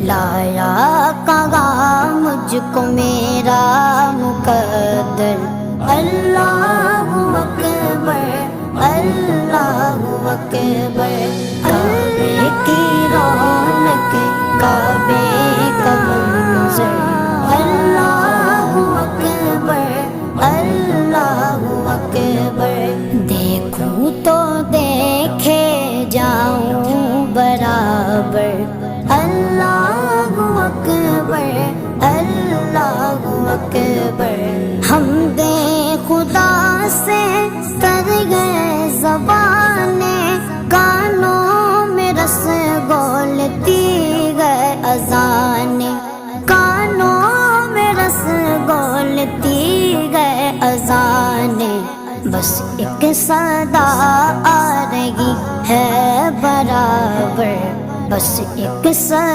لایا کہاں مجھ کو میرا مقدر، اللہ اکبر اللہ اکبر، کعبے کی رونق کعبے کا منظر، اللہ اکبر اللہ اکبر، دیکھوں تو دیکھے جاؤں برابر، اللہ اکبر اللہ اکبر، حمد خدا سے تر گئے زبانیں، کانوں میں رس گولتی گئے اذانیں، کانوں میں رس گولتی گئے اذانیں، بس ایک صدا آ رہی ہے برابر، بس ایک صدا